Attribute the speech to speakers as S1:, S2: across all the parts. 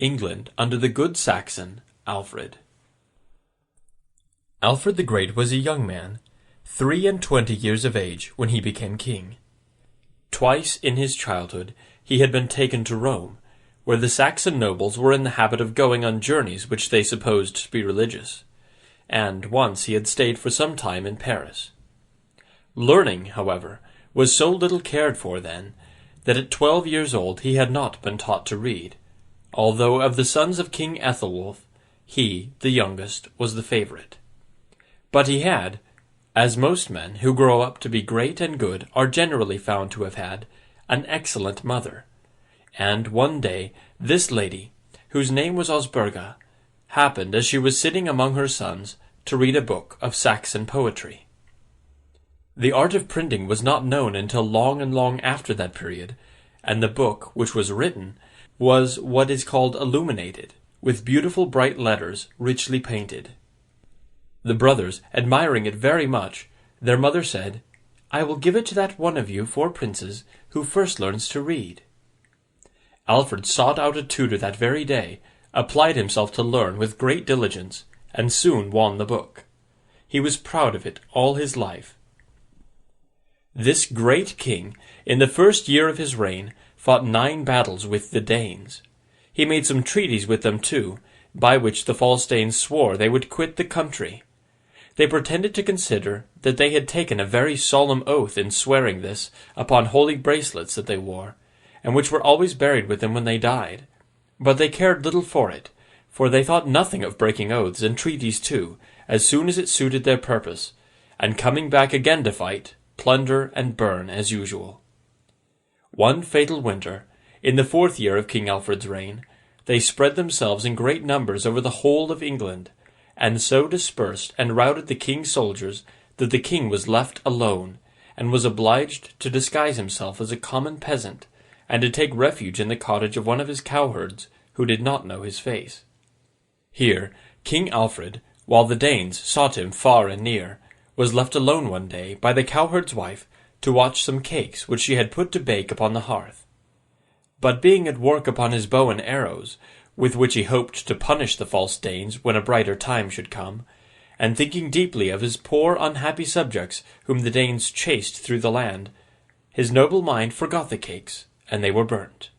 S1: England under the good Saxon, Alfred. Alfred the Great was a young man, 23 years of age, when he became king. Twice in his childhood he had been taken to Rome, where the Saxon nobles were in the habit of going on journeys which they supposed to be religious, and once he had stayed for some time in Paris. Learning, however, was so little cared for then, that at 12 years old he had not been taught to read, although of the sons of King Ethelwulf, he, the youngest, was the favourite. But he had, as most men who grow up to be great and good are generally found to have had, an excellent mother, and one day this lady, whose name was Osburga, happened, as she was sitting among her sons, to read a book of Saxon poetry. The art of printing was not known until long and long after that period, and the book, which was written, was what is called illuminated, with beautiful bright letters richly painted. The brothers, admiring it very much, their mother said, "I will give it to that one of you 4 princes who first learns to read." Alfred sought out a tutor that very day, applied himself to learn with great diligence, and soon won the book. He was proud of it all his life. This great king, in the first year of his reign, fought 9 battles with the Danes. He made some treaties with them too, by which the false Danes swore they would quit the country. They pretended to consider that they had taken a very solemn oath in swearing this upon holy bracelets that they wore, and which were always buried with them when they died. But they cared little for it, for they thought nothing of breaking oaths and treaties too, as soon as it suited their purpose, and coming back again to fight, plunder and burn as usual. One fatal winter, in the 4th year of King Alfred's reign, they spread themselves in great numbers over the whole of England, and so dispersed and routed the king's soldiers that the king was left alone, and was obliged to disguise himself as a common peasant, and to take refuge in the cottage of one of his cowherds, who did not know his face. Here King Alfred, while the Danes sought him far and near, was left alone one day by the cowherd's wife to watch some cakes which she had put to bake upon the hearth. But being at work upon his bow and arrows, with which he hoped to punish the false Danes when a brighter time should come, and thinking deeply of his poor unhappy subjects whom the Danes chased through the land, his noble mind forgot the cakes, and they were burnt.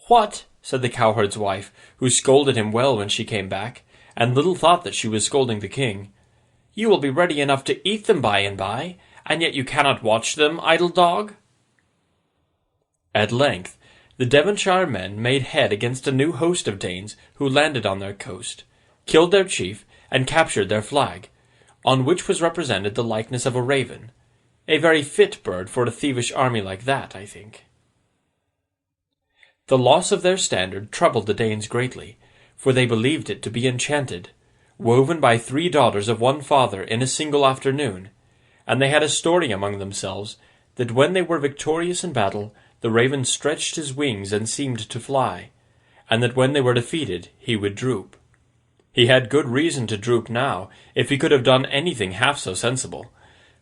S1: "What?" said the cowherd's wife, who scolded him well when she came back, and little thought that she was scolding the king. "You will be ready enough to eat them by and by, and yet you cannot watch them, idle dog." At length the Devonshire men made head against a new host of Danes who landed on their coast, killed their chief, and captured their flag, on which was represented the likeness of a raven, a very fit bird for a thievish army like that, I think. The loss of their standard troubled the Danes greatly, for they believed it to be enchanted, woven by 3 daughters of one father in a single afternoon, and they had a story among themselves that when they were victorious in battle, the raven stretched his wings and seemed to fly, and that when they were defeated he would droop. He had good reason to droop now, if he could have done anything half so sensible,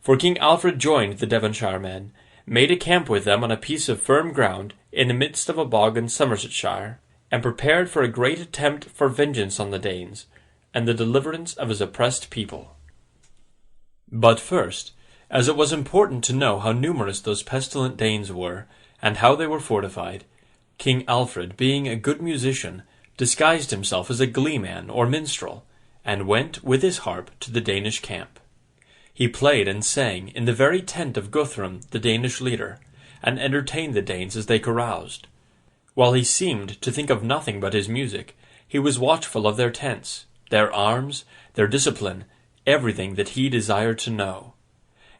S1: for King Alfred joined the Devonshire men, made a camp with them on a piece of firm ground in the midst of a bog in Somersetshire, and prepared for a great attempt for vengeance on the Danes, and the deliverance of his oppressed people. But first, as it was important to know how numerous those pestilent Danes were, and how they were fortified, King Alfred, being a good musician, disguised himself as a gleeman or minstrel, and went with his harp to the Danish camp. He played and sang in the very tent of Guthrum, the Danish leader, and entertained the Danes as they caroused. While he seemed to think of nothing but his music, he was watchful of their tents, their arms, their discipline, everything that he desired to know.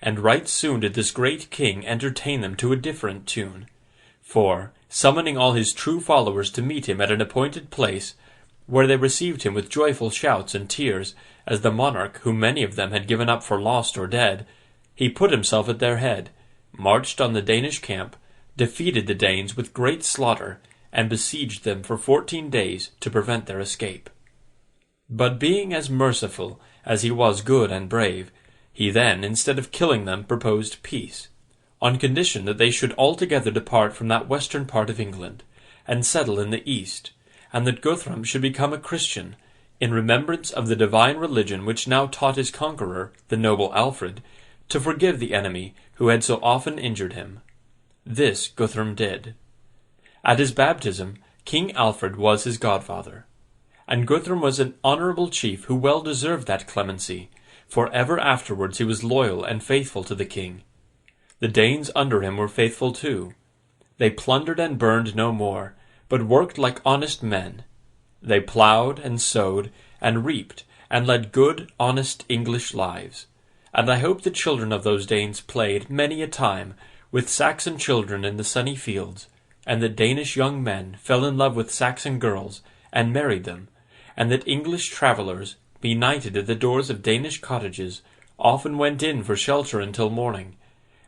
S1: And right soon did this great king entertain them to a different tune, for, summoning all his true followers to meet him at an appointed place, where they received him with joyful shouts and tears, as the monarch whom many of them had given up for lost or dead, he put himself at their head, marched on the Danish camp, defeated the Danes with great slaughter, and besieged them for 14 days to prevent their escape. But being as merciful as he was good and brave, he then, instead of killing them, proposed peace, on condition that they should altogether depart from that western part of England, and settle in the east, and that Guthrum should become a Christian, in remembrance of the divine religion which now taught his conqueror, the noble Alfred, to forgive the enemy who had so often injured him. This Guthrum did. At his baptism, King Alfred was his godfather, and Guthrum was an honourable chief who well deserved that clemency, for ever afterwards he was loyal and faithful to the king. The Danes under him were faithful too. They plundered and burned no more, but worked like honest men. They ploughed and sowed and reaped, and led good, honest English lives. And I hope the children of those Danes played many a time with Saxon children in the sunny fields, and that Danish young men fell in love with Saxon girls, and married them, and that English travellers, benighted at the doors of Danish cottages, often went in for shelter until morning,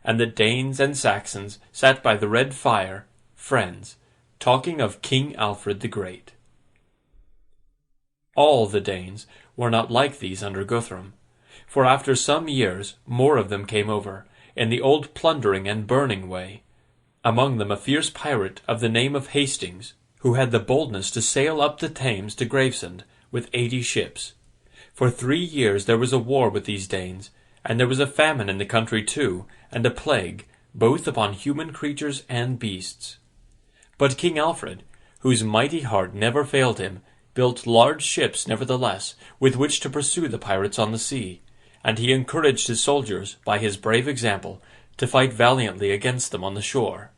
S1: and that Danes and Saxons sat by the red fire, friends, talking of King Alfred the Great. All the Danes were not like these under Guthrum, for after some years more of them came over, in the old plundering and burning way, among them a fierce pirate of the name of Hastings, who had the boldness to sail up the Thames to Gravesend with 80 ships. For 3 years there was a war with these Danes, and there was a famine in the country too, and a plague, both upon human creatures and beasts. But King Alfred, whose mighty heart never failed him, built large ships nevertheless, with which to pursue the pirates on the sea, and he encouraged his soldiers, by his brave example, to fight valiantly against them on the shore.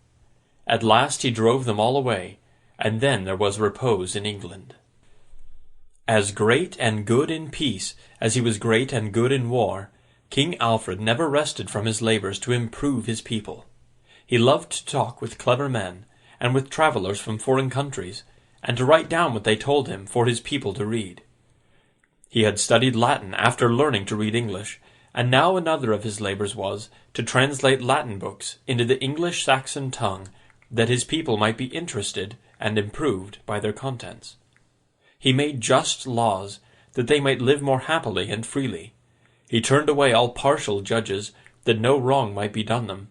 S1: At last he drove them all away, and then there was repose in England. As great and good in peace as he was great and good in war, King Alfred never rested from his labours to improve his people. He loved to talk with clever men, and with travellers from foreign countries, and to write down what they told him for his people to read. He had studied Latin after learning to read English, and now another of his labours was to translate Latin books into the English Saxon tongue, that his people might be interested and improved by their contents. He made just laws, that they might live more happily and freely. He turned away all partial judges, that no wrong might be done them.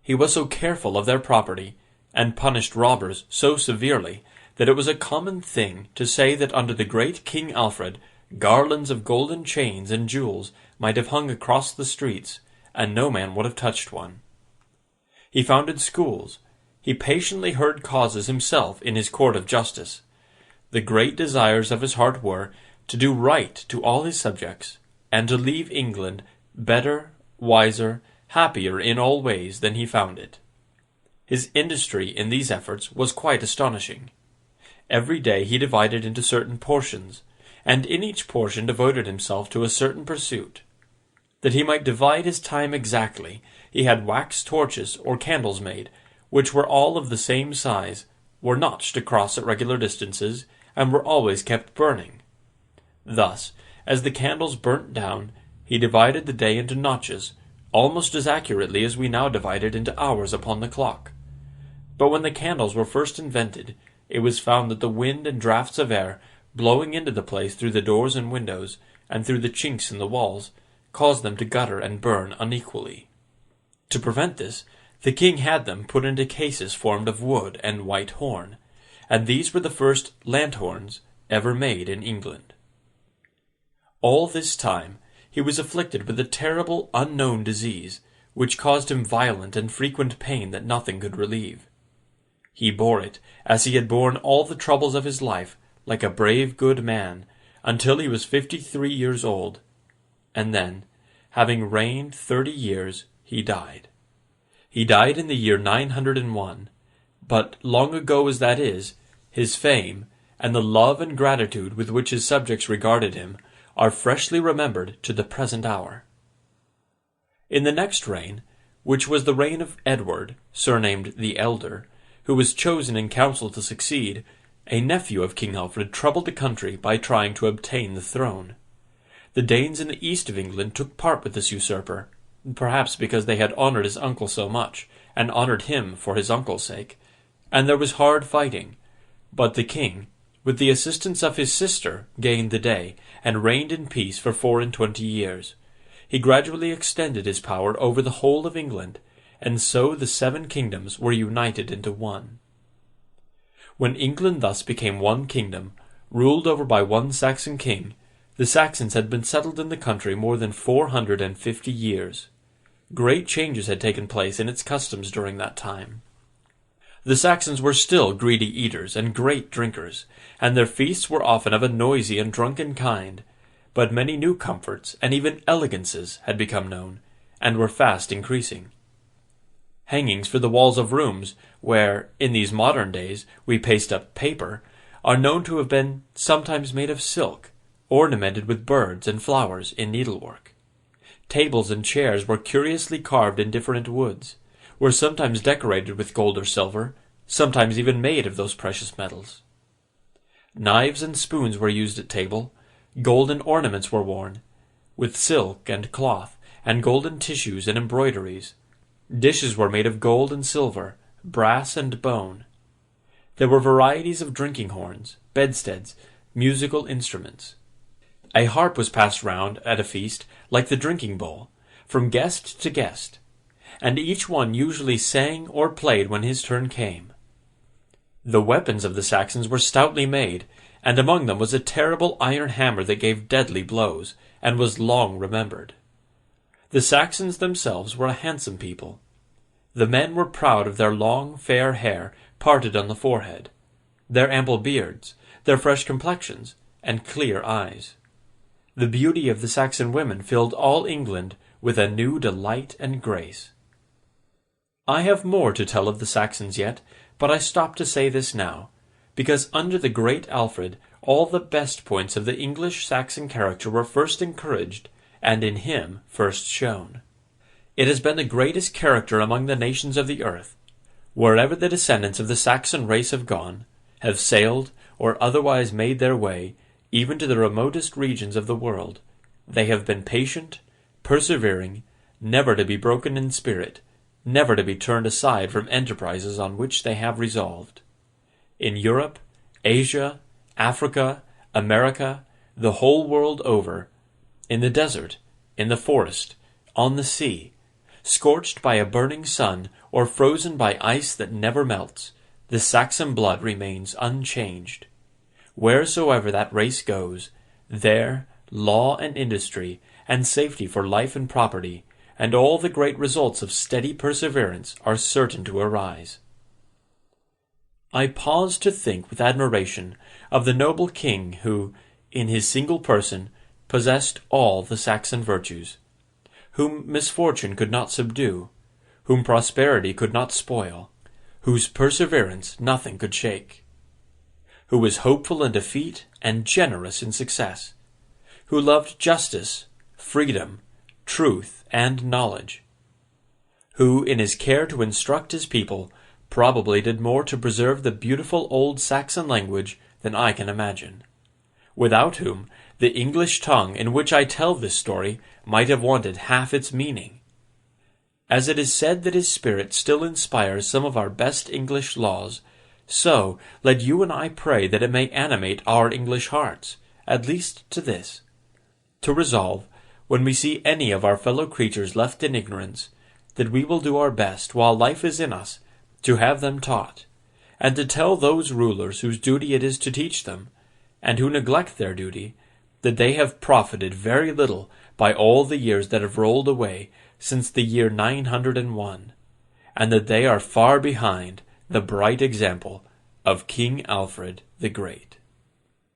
S1: He was so careful of their property, and punished robbers so severely, that it was a common thing to say that under the great King Alfred garlands of golden chains and jewels might have hung across the streets, and no man would have touched one. He founded schools. He patiently heard causes himself in his court of justice. The great desires of his heart were to do right to all his subjects, and to leave England better, wiser, happier in all ways than he found it. His industry in these efforts was quite astonishing. Every day he divided into certain portions, and in each portion devoted himself to a certain pursuit. That he might divide his time exactly, he had wax torches or candles made, which were all of the same size, were notched across at regular distances, and were always kept burning. Thus, as the candles burnt down, he divided the day into notches, almost as accurately as we now divide it into hours upon the clock. But when the candles were first invented, it was found that the wind and draughts of air, blowing into the place through the doors and windows, and through the chinks in the walls, caused them to gutter and burn unequally. To prevent this, the king had them put into cases formed of wood and white horn, and these were the first lanthorns ever made in England. All this time he was afflicted with a terrible unknown disease, which caused him violent and frequent pain that nothing could relieve. He bore it, as he had borne all the troubles of his life, like a brave good man, until he was 53 years old, and then, having reigned 30 years, he died. He died in the year 901, but long ago as that is, his fame, and the love and gratitude with which his subjects regarded him, are freshly remembered to the present hour. In the next reign, which was the reign of Edward, surnamed the Elder, who was chosen in council to succeed, a nephew of King Alfred troubled the country by trying to obtain the throne. The Danes in the east of England took part with this usurper, perhaps because they had honoured his uncle so much, and honoured him for his uncle's sake, and there was hard fighting. But the king, with the assistance of his sister, gained the day, and reigned in peace for 24 years. He gradually extended his power over the whole of England, and so the 7 kingdoms were united into one. When England thus became one kingdom, ruled over by one Saxon king, the Saxons had been settled in the country more than 450 years. Great changes had taken place in its customs during that time. The Saxons were still greedy eaters and great drinkers, and their feasts were often of a noisy and drunken kind, but many new comforts and even elegances had become known, and were fast increasing. Hangings for the walls of rooms, where, in these modern days, we paste up paper, are known to have been sometimes made of silk, ornamented with birds and flowers in needlework. Tables and chairs were curiously carved in different woods, were sometimes decorated with gold or silver, sometimes even made of those precious metals. Knives and spoons were used at table, golden ornaments were worn, with silk and cloth, and golden tissues and embroideries. Dishes were made of gold and silver, brass and bone. There were varieties of drinking horns, bedsteads, musical instruments. A harp was passed round at a feast like the drinking bowl, from guest to guest, and each one usually sang or played when his turn came. The weapons of the Saxons were stoutly made, and among them was a terrible iron hammer that gave deadly blows, and was long remembered. The Saxons themselves were a handsome people. The men were proud of their long, fair hair parted on the forehead, their ample beards, their fresh complexions, and clear eyes. The beauty of the Saxon women filled all England with a new delight and grace. I have more to tell of the Saxons yet, but I stop to say this now, because under the great Alfred all the best points of the English-Saxon character were first encouraged, and in him first shown. It has been the greatest character among the nations of the earth. Wherever the descendants of the Saxon race have gone, have sailed, or otherwise made their way, even to the remotest regions of the world, they have been patient, persevering, never to be broken in spirit, never to be turned aside from enterprises on which they have resolved. In Europe, Asia, Africa, America, the whole world over, in the desert, in the forest, on the sea, scorched by a burning sun, or frozen by ice that never melts, the Saxon blood remains unchanged. Wheresoever that race goes, there law and industry, and safety for life and property, and all the great results of steady perseverance are certain to arise. I pause to think with admiration of the noble king who, in his single person, possessed all the Saxon virtues, whom misfortune could not subdue, whom prosperity could not spoil, whose perseverance nothing could shake, who was hopeful in defeat and generous in success, who loved justice, freedom, truth, and knowledge, who, in his care to instruct his people, probably did more to preserve the beautiful old Saxon language than I can imagine, without whom the English tongue in which I tell this story might have wanted half its meaning. As it is said that his spirit still inspires some of our best English laws, so let you and I pray that it may animate our English hearts, at least to this, to resolve, when we see any of our fellow creatures left in ignorance, that we will do our best, while life is in us, to have them taught, and to tell those rulers whose duty it is to teach them, and who neglect their duty, that they have profited very little by all the years that have rolled away since the year 901, and that they are far behind the bright example of King Alfred the Great.